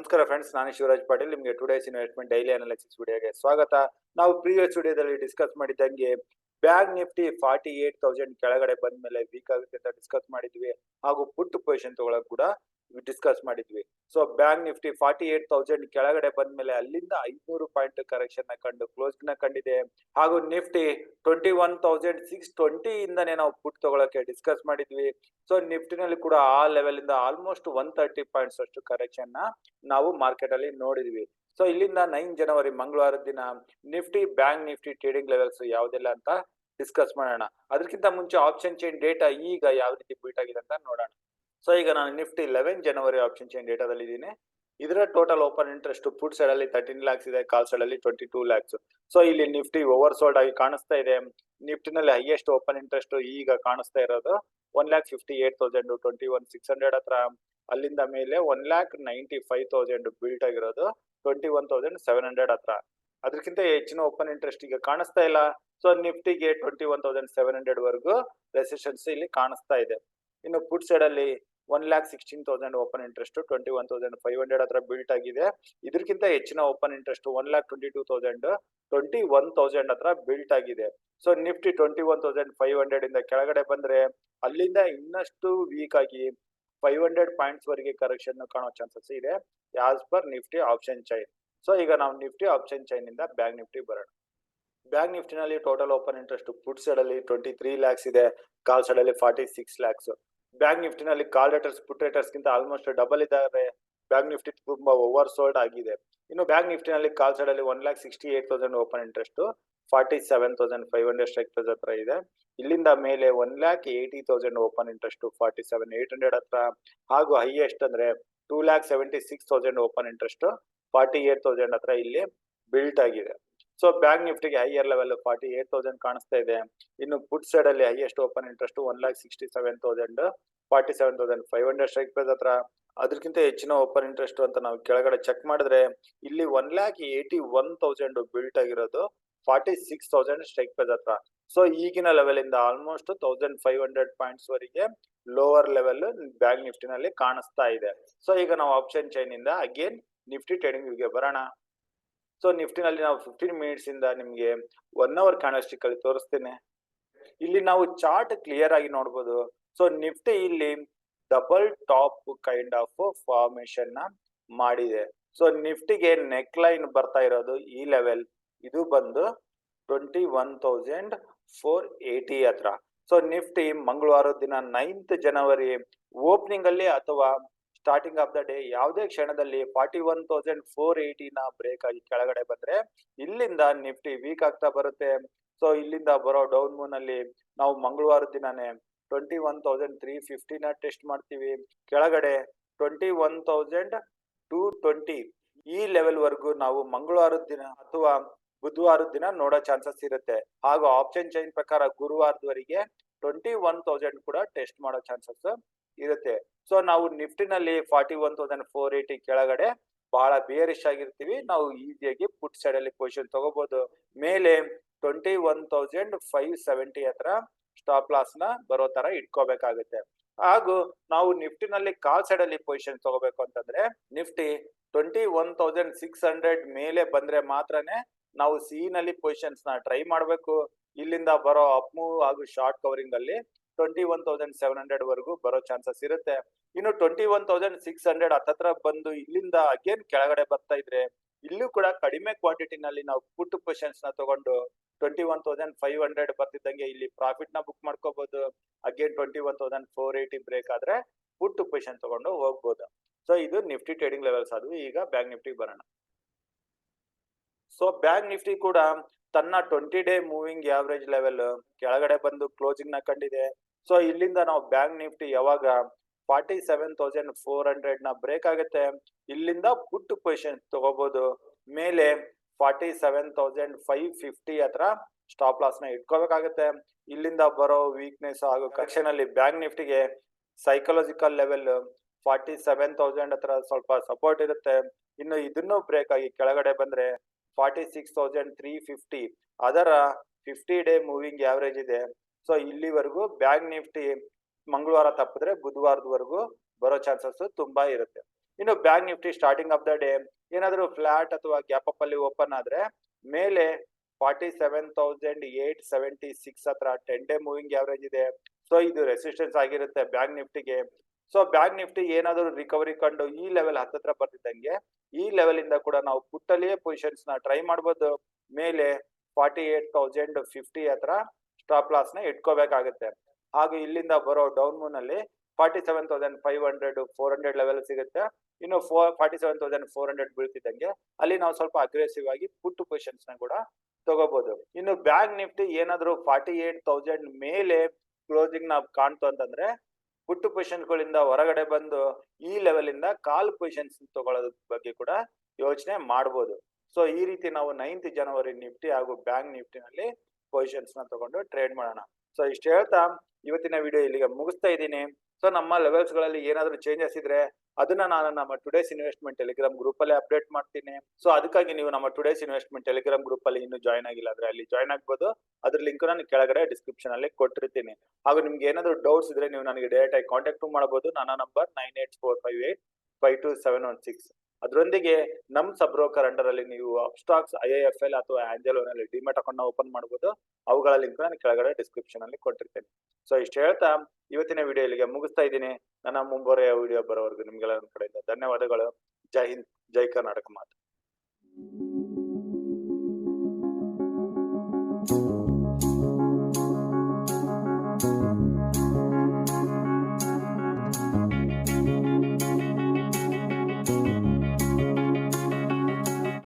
ನಮಸ್ಕಾರ ಫ್ರೆಂಡ್ಸ್, ನಾನು ಶಿವರಾಜ್ ಪಾಟೀಲ್. ನಿಮಗೆ ಟುಡೇಸ್ ಇನ್ವೆಸ್ಟ್ಮೆಂಟ್ ಡೈಲಿ ಅನಾಲಿಸಿಸ್ ವಿಡಿಯೋಗೆ ಸ್ವಾಗತ. ನಾವು ಪ್ರೀವಿಯಸ್ ವಿಡಿಯೋದಲ್ಲಿ ಡಿಸ್ಕಸ್ ಮಾಡಿದಂಗೆ ಬ್ಯಾಂಕ್ ನಿಫ್ಟಿ 48,000 ಕೆಳಗಡೆ ಬಂದ ಮೇಲೆ ವೀಕ್ ಆಗುತ್ತೆ ಅಂತ ಡಿಸ್ಕಸ್ ಮಾಡಿದ್ವಿ. ಹಾಗೂ ಪುಟ್ ಪೊಸಿಷನ್ ತಗೊಳಕ್ ಕೂಡ ಡಿಸ್ಕಸ್ ಮಾಡಿದ್ವಿ. ಸೊ ಬ್ಯಾಂಕ್ ನಿಫ್ಟಿ 48,000 ಕೆಳಗಡೆ ಬಂದ ಮೇಲೆ ಅಲ್ಲಿಂದ 500 ಪಾಯಿಂಟ್ ಕರೆಕ್ಷನ್ ನ ಕಂಡು ಕ್ಲೋಸ್ ನ ಕಂಡಿದೆ. ಹಾಗೂ ನಿಫ್ಟಿ 21,620 ಇಂದನೇ ನಾವು ಪುಟ್ ತಗೊಳಕ್ಕೆ ಡಿಸ್ಕಸ್ ಮಾಡಿದ್ವಿ. ಸೊ ನಿಫ್ಟಿನಲ್ಲಿ ಕೂಡ ಆ ಲೆವೆಲ್ ಇಂದ ಆಲ್ಮೋಸ್ಟ್ 130 ಪಾಯಿಂಟ್ಸ್ ಅಷ್ಟು ಕರೆಕ್ಷನ್ ನ ನಾವು ಮಾರ್ಕೆಟ್ ಅಲ್ಲಿ ನೋಡಿದ್ವಿ. ಸೊ ಇಲ್ಲಿಂದ 9 ಜನವರಿ ಮಂಗಳವಾರದ ದಿನ Nifty bank Nifty trading levels ಯಾವ್ದೆಲ್ಲ ಅಂತ ಡಿಸ್ಕಸ್ ಮಾಡೋಣ. ಅದಕ್ಕಿಂತ ಮುಂಚೆ ಆಪ್ಷನ್ ಚೈನ್ ಡೇಟಾ ಈಗ ಯಾವ ರೀತಿ ಬೀಟ್ ಆಗಿದೆ ಅಂತ ನೋಡೋಣ. ಸೊ ಈಗ ನಾನು ನಿಫ್ಟಿ 11 ಜನವರಿ ಆಪ್ಷನ್ ಚೈನ್ ಡೇಟಾದಲ್ಲಿ ಇದ್ದೀನಿ. ಇದರ total open interest put side ಅಲ್ಲಿ 13 lakhs ಇದೆ, ಕಾಲ್ ಸೈಡ್ ಅಲ್ಲಿ 22 lakhs. ಸೊ ಇಲ್ಲಿ ನಿಫ್ಟಿ ಓವರ್ ಸೋಲ್ಡ್ ಆಗಿ ಕಾಣಿಸ್ತಾ ಇದೆ. ನಿಫ್ಟಿನಲ್ಲಿ ಹೈಯೆಸ್ಟ್ ಓಪನ್ ಇಂಟ್ರೆಸ್ಟ್ ಈಗ ಕಾಣಿಸ್ತಾ ಇರೋದು 1,58,000 21,600 ಹತ್ರ. ಅಲ್ಲಿಂದ ಮೇಲೆ 1,95,000 ಬಿಲ್ಟ್ ಆಗಿರೋದು 21,700 ಹತ್ರ. ಅದಕ್ಕಿಂತ ಹೆಚ್ಚಿನ ಓಪನ್ ಇಂಟ್ರೆಸ್ಟ್ ಈಗ ಕಾಣಿಸ್ತಾ ಇಲ್ಲ. ಸೊ ನಿಫ್ಟಿಗೆ 21,700 ವರೆಗೂ ರೆಸಿಸ್ಟೆನ್ಸ್ ಇಲ್ಲಿ ಕಾಣಿಸ್ತಾ ಇದೆ. ಇನ್ನು ಪುಟ್ ಸೈಡ್ ಅಲ್ಲಿ 1,16,000 ಓಪನ್ ಇಂಟ್ರೆಸ್ಟ್ 21,500 ಹತ್ರ ಬಿಲ್ಟ್ ಆಗಿದೆ. ಇದಕ್ಕಿಂತ ಹೆಚ್ಚಿನ ಓಪನ್ ಇಂಟ್ರೆಸ್ಟ್ 1,22,000 21,000 ಹತ್ರ ಬಿಲ್ಟ್ ಆಗಿದೆ. ಸೊ ನಿಫ್ಟಿ 21,500 ಇಂದ ಕೆಳಗಡೆ ಬಂದ್ರೆ ಅಲ್ಲಿಂದ ಇನ್ನಷ್ಟು ವೀಕ್ ಆಗಿ 500 ಪಾಯಿಂಟ್ಸ್ ವರೆಗೆ ಕರೆಕ್ಷನ್ ಕಾಣೋ ಚಾನ್ಸಸ್ ಇದೆ as per Nifty option chain. So ಈಗ ನಾವು ನಿಫ್ಟಿ ಆಪ್ಷನ್ ಚೈನ್ ಇಂದ ಬ್ಯಾಂಕ್ ನಿಫ್ಟಿ ಬರೋಣ. ಬ್ಯಾಂಕ್ ನಿಫ್ಟಿನಲ್ಲಿ total open interest put side ಅಲ್ಲಿ 23 lakhs ಇದೆ, ಕಾಲ್ ಸೈಡ್ ಅಲ್ಲಿ 46 lakhs. ಬ್ಯಾಂಕ್ ನಿಫ್ಟಿನಲ್ಲಿ ಕಾಲ್ ರೇಟರ್ಸ್ ಪುಟ್ ರೇಟರ್ಸ್ ಗಿಂತ ಆಲ್ಮೋಸ್ಟ್ ಡಬಲ್ ಇದ್ದಾರೆ. ಬ್ಯಾಂಕ್ ನಿಫ್ಟಿ ತುಂಬಾ ಓವರ್ ಸೋಲ್ಡ್ ಆಗಿದೆ. ಇನ್ನು ಬ್ಯಾಂಕ್ ನಿಫ್ಟಿನಲ್ಲಿ ಕಾಲ್ ಸೈಡ್ ಅಲ್ಲಿ 1,68,000 ಓಪನ್ ಇಂಟ್ರೆಸ್ಟ್ 47,500 ಸ್ಟ್ರೈಕ್ ಪ್ರೈಸ್ ಹತ್ರ ಇದೆ. ಇಲ್ಲಿಂದ ಮೇಲೆ 1,80,000 ಓಪನ್ ಇಂಟ್ರೆಸ್ಟ್ 47,800 ಹತ್ರ. ಹಾಗೂ ಹೈಯೆಸ್ಟ್ ಅಂದ್ರೆ 2,76,000 ಓಪನ್ ಇಂಟ್ರೆಸ್ಟ್ 48,000 ಹತ್ರ ಇಲ್ಲಿ ಬಿಲ್ಟ್ ಆಗಿದೆ. ಸೊ ಬ್ಯಾಂಕ್ ನಿಫ್ಟಿಗೆ ಹೈಯರ್ ಲೆವೆಲ್ 48,000 ಕಾಣಿಸ್ತಾ ಇದೆ. ಇನ್ನು ಪುಟ್ ಸೈಡ್ ಅಲ್ಲಿ highest open interest 1,67,000 47,500 strike price ಹತ್ರ. ಅದಕ್ಕಿಂತ ಹೆಚ್ಚಿನ ಓಪನ್ ಇಂಟ್ರೆಸ್ಟ್ ಅಂತ ನಾವು ಕೆಳಗಡೆ ಚೆಕ್ ಮಾಡಿದ್ರೆ ಇಲ್ಲಿ 1,81,000 ಬಿಲ್ಟ್ ಆಗಿರೋದು 46,000 ಸ್ಟ್ರೈಕ್ ಪ್ರೈಸ್ ಹತ್ರ. ಸೊ ಈಗಿನ ಲೆವೆಲ್ ಇಂದ ಆಲ್ಮೋಸ್ಟ್ 1,500 ಪಾಯಿಂಟ್ಸ್ ವರೆಗೆ ಲೋವರ್ ಲೆವೆಲ್ ಬ್ಯಾಂಕ್ ನಿಫ್ಟಿನಲ್ಲಿ ಕಾಣಿಸ್ತಾ ಇದೆ. ಸೊ ಈಗ ನಾವು ಆಪ್ಷನ್ ಚೈನ್ ಇಂದ ಅಗೇನ್ ನಿಫ್ಟಿ ಟ್ರೇಡಿಂಗ್ ಗೆ ಬರೋಣ. ಸೊ ನಿಫ್ಟಿನಲ್ಲಿ ನಾವು 15 ಮಿನಿಟ್ಸ್ ಇಂದ ನಿಮ್ಗೆ 1 hour ಕ್ಯಾಂಡಲ್ಸ್ಟಿಕ್ ಅಲ್ಲಿ ತೋರಿಸ್ತೇನೆ. ಇಲ್ಲಿ ನಾವು ಚಾರ್ಟ್ ಕ್ಲಿಯರ್ ಆಗಿ ನೋಡಬಹುದು. ಸೊ ನಿಫ್ಟಿ ಇಲ್ಲಿ double top kind of formation ನ ಮಾಡಿದೆ. ಸೊ ನಿಫ್ಟಿಗೆ ನೆಕ್ ಲೈನ್ ಬರ್ತಾ ಇರೋದು ಈ ಲೆವೆಲ್, ಇದು ಬಂದು 21,480 ಹತ್ರ. ಸೊ ನಿಫ್ಟಿ ಮಂಗಳವಾರದ ದಿನ 9th ಜನವರಿ ಓಪನಿಂಗ್ ಅಲ್ಲಿ ಅಥವಾ ಸ್ಟಾರ್ಟಿಂಗ್ ಆಫ್ ದ ಡೇ ಯಾವುದೇ ಕ್ಷಣದಲ್ಲಿ 41,480 ನ ಬ್ರೇಕ್ ಆಗಿ ಕೆಳಗಡೆ ಬಂದ್ರೆ ಇಲ್ಲಿಂದ ನಿಫ್ಟಿ ವೀಕ್ ಆಗ್ತಾ ಬರುತ್ತೆ. ಸೊ ಇಲ್ಲಿಂದ ಬರೋ ಡೌನ್ ಮೂನ್ ಅಲ್ಲಿ ನಾವು ಮಂಗಳವಾರದ ದಿನಾನೇ 21,350 ನ ಟೆಸ್ಟ್ ಮಾಡ್ತೀವಿ. ಕೆಳಗಡೆ 21,220 ಈ ಲೆವೆಲ್ ವರೆಗೂ ನಾವು ಮಂಗಳವಾರದ ದಿನ ಅಥವಾ ಬುಧವಾರದ ದಿನ ನೋಡೋ ಚಾನ್ಸಸ್ ಇರುತ್ತೆ. ಹಾಗೂ ಆಪ್ಷನ್ ಚೈನ್ ಪ್ರಕಾರ ಗುರುವಾರದವರೆಗೆ 21,000 ಕೂಡ ಟೆಸ್ಟ್ ಮಾಡೋ ಚಾನ್ಸಸ್ ಇರುತ್ತೆ. ಸೊ ನಾವು ನಿಫ್ಟಿನಲ್ಲಿ 41,480 ಕೆಳಗಡೆ ಬಹಳ ಬೇರಿಶ್ ಆಗಿರ್ತೀವಿ. ನಾವು ಈಸಿಯಾಗಿ ಪುಟ್ ಸೈಡ್ ಅಲ್ಲಿ ಪೊಸಿಷನ್ ತಗೋಬಹುದು. ಮೇಲೆ 21,570 ಹತ್ರ ಸ್ಟಾಪ್ ಲಾಸ್ ನ ಬರೋ ತರ ಇಟ್ಕೋಬೇಕಾಗುತ್ತೆ. ಹಾಗೂ ನಾವು ನಿಫ್ಟಿನಲ್ಲಿ ಕಾಲ್ ಸೈಡ್ ಅಲ್ಲಿ ಪೊಸಿಷನ್ ತಗೋಬೇಕು ಅಂತಂದ್ರೆ ನಿಫ್ಟಿ 21,600 ಮೇಲೆ ಬಂದ್ರೆ ಮಾತ್ರನೇ ನಾವು ಸಿ ನಲ್ಲಿ ಪೊಸಿಷನ್ಸ್ ನ ಟ್ರೈ ಮಾಡಬೇಕು. ಇಲ್ಲಿಂದ ಬರೋ ಅಪ್ ಮೂವ್ ಹಾಗೂ ಶಾರ್ಟ್ ಕವರಿಂಗ್ ಅಲ್ಲಿ 21,700 ವರೆಗೂ ಬರೋ ಚಾನ್ಸಸ್ ಇರುತ್ತೆ. ಇನ್ನು 21,600 ಹತ್ತತ್ರ ಬಂದು ಇಲ್ಲಿಂದ ಅಗೇನ್ ಕೆಳಗಡೆ ಬರ್ತಾ ಇದ್ರೆ ಇಲ್ಲೂ ಕೂಡ ಕಡಿಮೆ ಕ್ವಾಂಟಿಟಿನಲ್ಲಿ ನಾವು ಪುಟ್ ಪೊಸಿಷನ್ಸ್ ನ ತಗೊಂಡು 21,500 ಬರ್ತಿದ್ದಂಗೆ ಇಲ್ಲಿ ಪ್ರಾಫಿಟ್ ನ ಬುಕ್ ಮಾಡ್ಕೋಬಹುದು. ಅಗೇನ್ 21,480 ಬ್ರೇಕ್ ಆದ್ರೆ ಪುಟ್ ಪೊಸಿಷನ್ ತಗೊಂಡು ಹೋಗ್ಬೋದು. ಸೊ ಇದು ನಿಫ್ಟಿ ಟ್ರೇಡಿಂಗ್ ಲೆವೆಲ್ಸ್ ಆದ್ವು. ಈಗ ಬ್ಯಾಂಕ್ ನಿಫ್ಟಿ ಬರೋಣ. ಸೊ ಬ್ಯಾಂಕ್ ನಿಫ್ಟಿ ಕೂಡ ತನ್ನ 20 ಡೇ ಮೂವಿಂಗ್ ಆವರೇಜ್ ಲೆವೆಲ್ ಕೆಳಗಡೆ ಬಂದು ಕ್ಲೋಸಿಂಗ್ ನ ಕಂಡಿದೆ. ಸೊ ಇಲ್ಲಿಂದ ನಾವು ಬ್ಯಾಂಕ್ ನಿಫ್ಟಿ ಯಾವಾಗ 47,400 ನ ಬ್ರೇಕ್ ಆಗುತ್ತೆ ಇಲ್ಲಿಂದ ಪುಟ್ ಪೊಸಿಷನ್ ತಗೋಬಹುದು. ಮೇಲೆ 47,550 ಹತ್ರ ಸ್ಟಾಪ್ ಲಾಸ್ ನ ಇಟ್ಕೋಬೇಕಾಗುತ್ತೆ. ಇಲ್ಲಿಂದ ಬರೋ ವೀಕ್ನೆಸ್ ಹಾಗೂ ಕರೆಕ್ಷನ್ ಅಲ್ಲಿ ಬ್ಯಾಂಕ್ ನಿಫ್ಟಿಗೆ ಸೈಕಲಾಜಿಕಲ್ ಲೆವೆಲ್ 47,000 ಹತ್ರ ಸ್ವಲ್ಪ ಸಪೋರ್ಟ್ ಇರುತ್ತೆ. ಇನ್ನು ಇದನ್ನು ಬ್ರೇಕ್ ಆಗಿ ಕೆಳಗಡೆ ಬಂದ್ರೆ 46,350 ಅದರ 50 ಡೇ ಮೂವಿಂಗ್ ಆವರೇಜ್ ಇದೆ. ಸೊ ಇಲ್ಲಿವರೆಗೂ ಬ್ಯಾಂಕ್ ನಿಫ್ಟಿ ಮಂಗಳವಾರ ತಪ್ಪಿದ್ರೆ ಬುಧವಾರದವರೆಗೂ ಬರೋ ಚಾನ್ಸಸ್ ತುಂಬಾ ಇರುತ್ತೆ. ಇನ್ನು bank Nifty starting of the day ಏನಾದರೂ ಫ್ಲಾಟ್ ಅಥವಾ ಗ್ಯಾಪ್ ಅಪ್ ಅಲ್ಲಿ ಓಪನ್ ಆದ್ರೆ ಮೇಲೆ 47,876 ಹತ್ರ 10 ಡೇ ಮೂವಿಂಗ್ ಆವರೇಜ್ ಇದೆ. ಸೊ ಇದು ರೆಸಿಸ್ಟೆನ್ಸ್ ಆಗಿರುತ್ತೆ ಬ್ಯಾಂಕ್ ನಿಫ್ಟಿಗೆ. ಸೊ ಬ್ಯಾಂಕ್ ನಿಫ್ಟಿ ಏನಾದರೂ ರಿಕವರಿ ಕಂಡು ಈ ಲೆವೆಲ್ ಹತ್ತತ್ರ ಬರ್ತಿದ್ದಂಗೆ ಈ ಲೆವೆಲ್ ಇಂದ ಕೂಡ ನಾವು ಪುಟ್ ಅಲ್ಲಿಯೇ ಪೊಸಿಷನ್ಸ್ ನ ಟ್ರೈ ಮಾಡಬಹುದು. ಮೇಲೆ 48,050 ಹತ್ರ ಸ್ಟಾಪ್ ಲಾಸ್ ನ ಇಟ್ಕೋಬೇಕಾಗುತ್ತೆ. ಹಾಗೆ ಇಲ್ಲಿಂದ ಬರೋ ಡೌನ್ ಮೂನ್ ಅಲ್ಲಿ 47,500 400 ಲೆವೆಲ್ ಸಿಗುತ್ತೆ. ಇನ್ನು 47,400 ಬೀಳ್ತಿದ್ದಂಗೆ ಅಲ್ಲಿ ನಾವು ಸ್ವಲ್ಪ ಅಗ್ರೆಸಿವ್ ಆಗಿ ಪುಟ್ ಪೊಸಿಷನ್ಸ್ ನ ಕೂಡ ತಗೋಬಹುದು. ಇನ್ನು ಬ್ಯಾಂಕ್ ನಿಫ್ಟಿ ಏನಾದ್ರು 48,000 ಮೇಲೆ ಕ್ಲೋಸಿಂಗ್ ನಾವು ಕಾಣ್ತು ಅಂತಂದ್ರೆ ಪುಟ್ ಪೊಸಿಷನ್ ಗಳಿಂದ ಹೊರಗಡೆ ಬಂದು ಈ ಲೆವೆಲ್ ಇಂದ ಕಾಲ್ ಪೊಸಿಷನ್ಸ್ ತಗೊಳ್ಳೋದ್ರ ಬಗ್ಗೆ ಕೂಡ ಯೋಚನೆ ಮಾಡಬಹುದು. ಸೊ ಈ ರೀತಿ ನಾವು 9th ಜನವರಿ ನಿಫ್ಟಿ ಹಾಗೂ ಬ್ಯಾಂಕ್ ನಿಫ್ಟಿನಲ್ಲಿ ಪೊಸಿಷನ್ಸ್ ನ ತಗೊಂಡು ಟ್ರೇಡ್ ಮಾಡೋಣ. ಸೊ ಇಷ್ಟು ಹೇಳ್ತಾ ಇವತ್ತಿನ ವಿಡಿಯೋ ಇಲ್ಲಿಗೆ ಮುಗಿಸ್ತಾ ಇದ್ದೀನಿ. ಸೊ ನಮ್ಮ ಲೆವೆಲ್ಸ್ ಗಳಲ್ಲಿ ಏನಾದ್ರು ಚೇಂಜಸ್ ಇದ್ರೆ ಅದನ್ನ ನಾನು ನಮ್ಮ ಟುಡೇಸ್ ಇನ್ವೆಸ್ಟ್ಮೆಂಟ್ ಟೆಲಿಗ್ರಾಮ್ ಗ್ರೂಪ್ ಅಲ್ಲಿ ಅಪ್ಡೇಟ್ ಮಾಡ್ತೀನಿ. ಸೊ ಅದಕ್ಕಾಗಿ ನೀವು ನಮ್ಮ ಟುಡೇಸ್ ಇನ್ವೆಸ್ಟ್ಮೆಂಟ್ ಟೆಲಿಗ್ರಾಮ್ ಗ್ರೂಪ್ ಅಲ್ಲಿ ಇನ್ನೂ ಜಾಯ್ನ್ ಆಗಿಲ್ಲ ಅಂದ್ರೆ ಅಲ್ಲಿ ಜಾಯ್ನ್ ಆಗ್ಬೋದು. ಅದ್ರ ಲಿಂಕ್ ನಾನು ಕೆಳಗಡೆ ಡಿಸ್ಕ್ರಿಪ್ಷನ್ ಅಲ್ಲಿ ಕೊಟ್ಟಿರ್ತೀನಿ. ಹಾಗೂ ನಿಮ್ಗೆ ಏನಾದ್ರು ಡೌಟ್ಸ್ ಇದ್ರೆ ನೀವು ನನಗೆ ಡೈರೆಕ್ಟ್ ಆಗಿ ಕಾಂಟ್ಯಾಕ್ಟ್ ಮಾಡಬಹುದು. ನನ್ನ ನಂಬರ್ 9845852716. ಅದರೊಂದಿಗೆ ನಮ್ ಸಬ್ ಬ್ರೋಕರ್ ಅಂಡರ್ ಅಲ್ಲಿ ನೀವು ಅಪ್ಸ್ಟಾಕ್ಸ್, IIFL ಅಥವಾ ಆಂಜೆಲೋ ನಲ್ಲಿ ಡಿಮ್ಯಾಟ್ ಅಕೌಂಟ್ ನ ಓಪನ್ ಮಾಡಬಹುದು. ಅವುಗಳ ಲಿಂಕ್ ನಾನು ಕೆಳಗಡೆ ಡಿಸ್ಕ್ರಿಪ್ಷನ್ ಅಲ್ಲಿ ಕೊಟ್ಟಿರ್ತೇನೆ. ಸೊ ಇಷ್ಟು ಹೇಳ್ತಾ ಇವತ್ತಿನ ವಿಡಿಯೋ ಇಲ್ಲಿಗೆ ಮುಗಿಸ್ತಾ ಇದ್ದೀನಿ. ನನ್ನ ಮುಂಬರುವ ವಿಡಿಯೋ ಬರೋವರೆಗೂ ನಿಮ್ಗೆಲ್ಲ ನನ್ನ ಕಡೆಯಿಂದ ಧನ್ಯವಾದಗಳು. ಜೈ ಹಿಂದ್, ಜೈ ಕರ್ನಾಟಕ ಮಾತು.